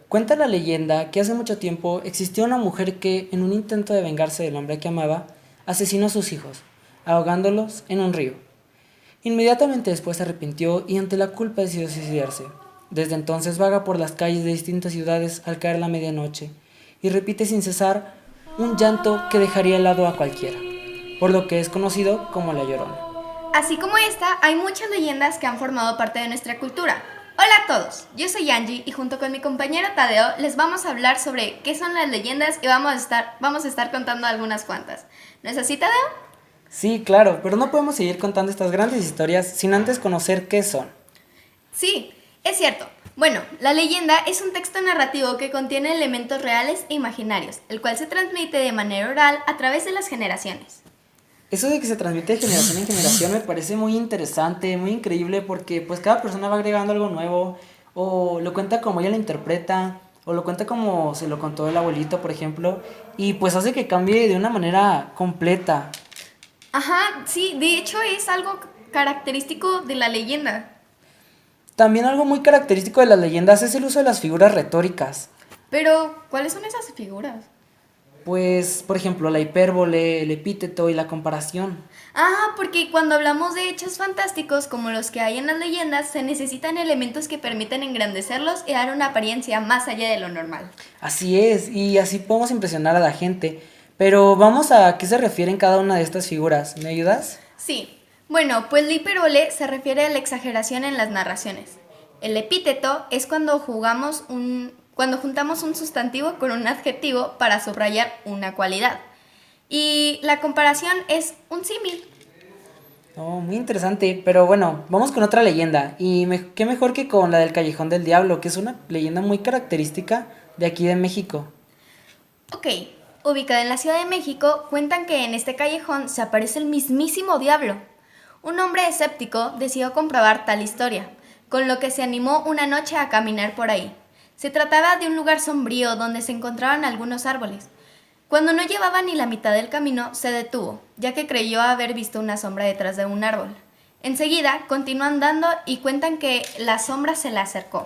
Cuenta la leyenda que hace mucho tiempo existió una mujer que, en un intento de vengarse del hombre que amaba, asesinó a sus hijos, ahogándolos en un río. Inmediatamente después se arrepintió y ante la culpa decidió suicidarse. Desde entonces vaga por las calles de distintas ciudades al caer la medianoche y repite sin cesar un llanto que dejaría helado a cualquiera, por lo que es conocido como La Llorona. Así como esta, hay muchas leyendas que han formado parte de nuestra cultura. Hola a todos, yo soy Angie y junto con mi compañero Tadeo les vamos a hablar sobre qué son las leyendas y vamos a estar contando algunas cuantas. ¿No es así, Tadeo? Sí, claro, pero no podemos seguir contando estas grandes historias sin antes conocer qué son. Sí, es cierto. Bueno, la leyenda es un texto narrativo que contiene elementos reales e imaginarios, el cual se transmite de manera oral a través de las generaciones. Eso de que se transmite de generación en generación me parece muy interesante, muy increíble porque pues cada persona va agregando algo nuevo o lo cuenta como ella lo interpreta o lo cuenta como se lo contó el abuelito, por ejemplo, y pues hace que cambie de una manera completa. Ajá, sí, de hecho es algo característico de la leyenda. También algo muy característico de las leyendas es el uso de las figuras retóricas. Pero, ¿cuáles son esas figuras? Pues, por ejemplo, la hipérbole, el epíteto y la comparación. Ah, porque cuando hablamos de hechos fantásticos como los que hay en las leyendas, se necesitan elementos que permiten engrandecerlos y dar una apariencia más allá de lo normal. Así es, y así podemos impresionar a la gente. Pero vamos a qué se refieren cada una de estas figuras. ¿Me ayudas? Sí, bueno, pues la hipérbole se refiere a la exageración en las narraciones. El epíteto es cuando juntamos un sustantivo con un adjetivo para subrayar una cualidad. Y la comparación es un símil. Oh, muy interesante. Pero bueno, vamos con otra leyenda. Y qué mejor que con la del Callejón del Diablo, que es una leyenda muy característica de aquí de México. Ok, ubicada en la Ciudad de México, cuentan que en este callejón se aparece el mismísimo diablo. Un hombre escéptico decidió comprobar tal historia, con lo que se animó una noche a caminar por ahí. Se trataba de un lugar sombrío donde se encontraban algunos árboles. Cuando no llevaba ni la mitad del camino, se detuvo, ya que creyó haber visto una sombra detrás de un árbol. Enseguida continuó andando y cuentan que la sombra se le acercó,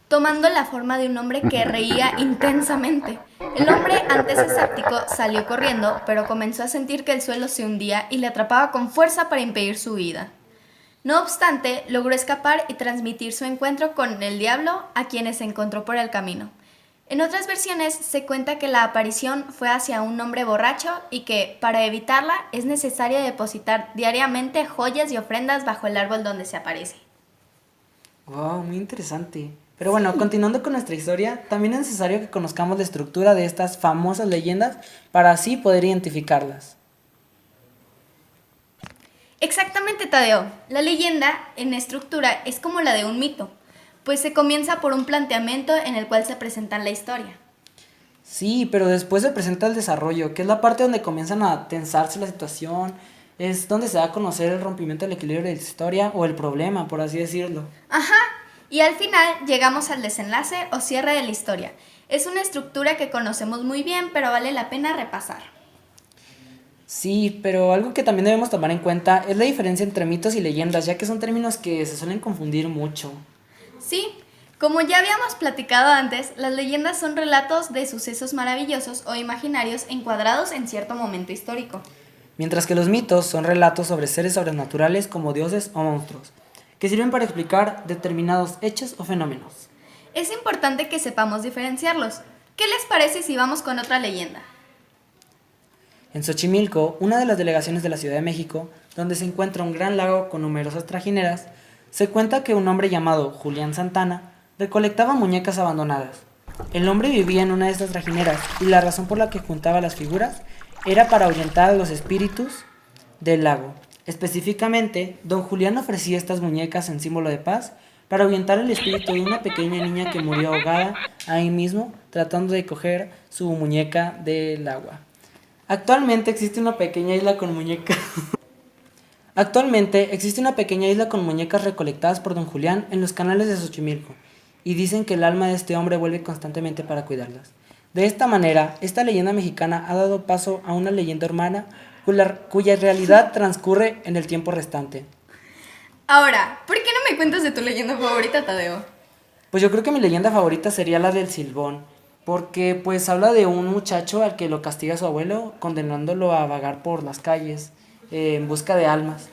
tomando la forma de un hombre que reía intensamente. El hombre, antes escéptico, salió corriendo, pero comenzó a sentir que el suelo se hundía y le atrapaba con fuerza para impedir su huida. No obstante, logró escapar y transmitir su encuentro con el diablo a quienes se encontró por el camino. En otras versiones se cuenta que la aparición fue hacia un hombre borracho y que, para evitarla, es necesario depositar diariamente joyas y ofrendas bajo el árbol donde se aparece. Wow, muy interesante. Pero bueno, continuando con nuestra historia, también es necesario que conozcamos la estructura de estas famosas leyendas para así poder identificarlas. Exactamente, Tadeo. La leyenda, en estructura, es como la de un mito, pues se comienza por un planteamiento en el cual se presenta la historia. Sí, pero después se presenta el desarrollo, que es la parte donde comienzan a tensarse la situación, es donde se da a conocer el rompimiento del equilibrio de la historia o el problema, por así decirlo. Ajá, y al final llegamos al desenlace o cierre de la historia. Es una estructura que conocemos muy bien, pero vale la pena repasar. Sí, pero algo que también debemos tomar en cuenta es la diferencia entre mitos y leyendas, ya que son términos que se suelen confundir mucho. Sí, como ya habíamos platicado antes, las leyendas son relatos de sucesos maravillosos o imaginarios encuadrados en cierto momento histórico. Mientras que los mitos son relatos sobre seres sobrenaturales como dioses o monstruos, que sirven para explicar determinados hechos o fenómenos. Es importante que sepamos diferenciarlos. ¿Qué les parece si vamos con otra leyenda? En Xochimilco, una de las delegaciones de la Ciudad de México, donde se encuentra un gran lago con numerosas trajineras, se cuenta que un hombre llamado Julián Santana recolectaba muñecas abandonadas. El hombre vivía en una de estas trajineras y la razón por la que juntaba las figuras era para ahuyentar a los espíritus del lago. Específicamente, don Julián ofrecía estas muñecas en símbolo de paz para ahuyentar el espíritu de una pequeña niña que murió ahogada ahí mismo tratando de coger su muñeca del agua. Actualmente existe una pequeña isla con muñecas. Actualmente existe una pequeña isla con muñecas recolectadas por don Julián en los canales de Xochimilco, y dicen que el alma de este hombre vuelve constantemente para cuidarlas. De esta manera, esta leyenda mexicana ha dado paso a una leyenda hermana cuya realidad transcurre en el tiempo restante. Ahora, ¿por qué no me cuentas de tu leyenda favorita, Tadeo? Pues yo creo que mi leyenda favorita sería la del Silbón, porque pues habla de un muchacho al que lo castiga su abuelo, condenándolo a vagar por las calles en busca de almas.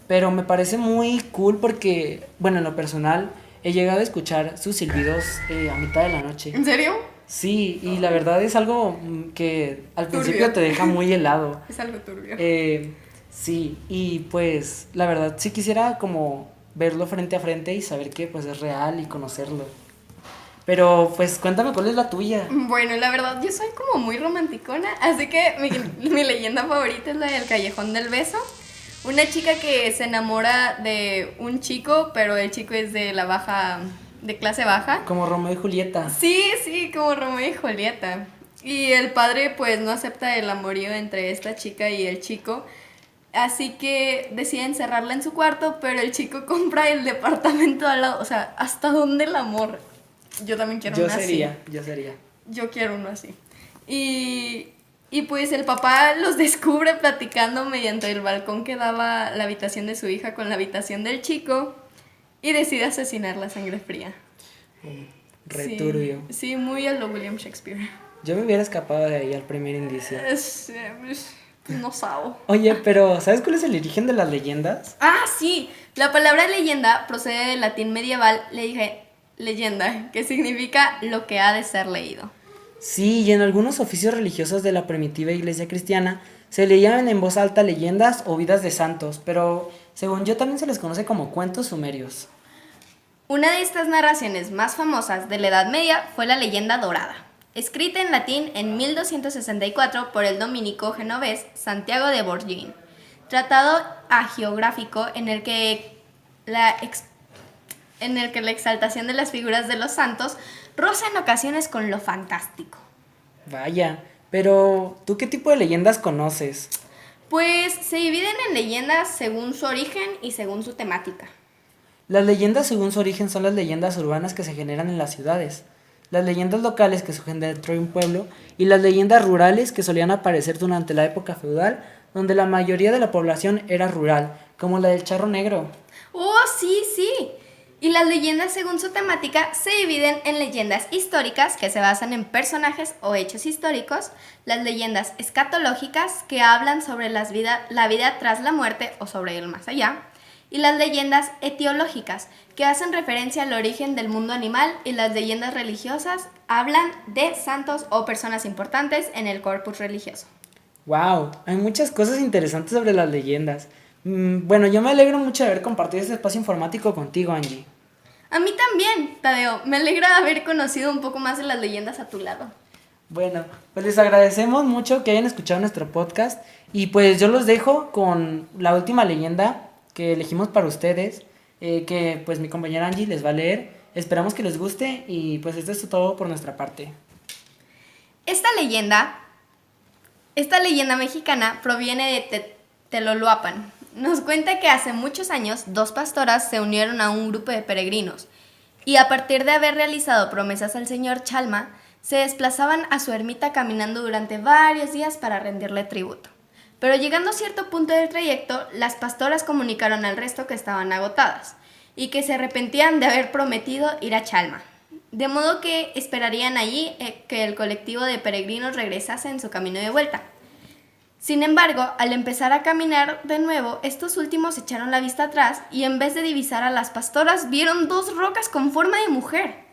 Pero me parece muy cool porque, bueno, en lo personal, he llegado a escuchar sus silbidos a mitad de la noche. ¿En serio? Sí, y la verdad es algo que al Turbio. principio te deja muy helado. Es algo turbio. Sí, y pues la verdad sí quisiera como verlo frente a frente y saber que pues es real y conocerlo. Pero pues cuéntame cuál es la tuya. Bueno, la verdad, yo soy como muy romanticona, así que mi leyenda favorita es la del Callejón del Beso. Una chica que se enamora de un chico, pero el chico es de de clase baja. Como Romeo y Julieta. Sí, como Romeo y Julieta. Y el padre pues no acepta el amorío entre esta chica y el chico. Así que decide encerrarla en su cuarto, pero el chico compra el departamento al lado. O sea, ¿hasta dónde el amor? Yo también quiero uno así. Yo sería. Yo quiero uno así. Y pues el papá los descubre platicando mediante el balcón que daba la habitación de su hija con la habitación del chico y decide asesinarla a sangre fría. Sí, Returbio. sí, muy a lo William Shakespeare. Yo me hubiera escapado de ahí al primer indicio. No sabo. Oye, pero ¿sabes cuál es el origen de las leyendas? Ah, sí. La palabra leyenda procede del latín medieval, le dije leyenda, que significa lo que ha de ser leído. Sí, y en algunos oficios religiosos de la primitiva iglesia cristiana se leían en voz alta leyendas o vidas de santos, pero según yo también se les conoce como cuentos sumerios. Una de estas narraciones más famosas de la Edad Media fue la leyenda dorada, escrita en latín en 1264 por el dominico genovés Santiago de Borgoña, tratado hagiográfico en el que la exaltación de las figuras de los santos roza en ocasiones con lo fantástico. Vaya, pero ¿tú qué tipo de leyendas conoces? Pues se dividen en leyendas según su origen y según su temática. Las leyendas según su origen son las leyendas urbanas que se generan en las ciudades, las leyendas locales que surgen dentro de un pueblo y las leyendas rurales que solían aparecer durante la época feudal, donde la mayoría de la población era rural, como la del Charro Negro. ¡Oh, sí! Y las leyendas según su temática se dividen en leyendas históricas que se basan en personajes o hechos históricos, las leyendas escatológicas que hablan sobre la vida tras la muerte o sobre el más allá, y las leyendas etiológicas que hacen referencia al origen del mundo animal, y las leyendas religiosas hablan de santos o personas importantes en el corpus religioso. ¡Wow! Hay muchas cosas interesantes sobre las leyendas. Bueno, yo me alegro mucho de haber compartido este espacio informático contigo, Angie. A mí también, Tadeo. Me alegra haber conocido un poco más de las leyendas a tu lado. Bueno, pues les agradecemos mucho que hayan escuchado nuestro podcast y pues yo los dejo con la última leyenda que elegimos para ustedes, que pues mi compañera Angie les va a leer. Esperamos que les guste y pues esto es todo por nuestra parte. Esta leyenda mexicana proviene de Teloloapan. Nos cuenta que hace muchos años dos pastoras se unieron a un grupo de peregrinos y a partir de haber realizado promesas al señor Chalma, se desplazaban a su ermita caminando durante varios días para rendirle tributo. Pero llegando a cierto punto del trayecto, las pastoras comunicaron al resto que estaban agotadas y que se arrepentían de haber prometido ir a Chalma. De modo que esperarían allí que el colectivo de peregrinos regresase en su camino de vuelta. Sin embargo, al empezar a caminar de nuevo, estos últimos echaron la vista atrás y en vez de divisar a las pastoras, vieron dos rocas con forma de mujer.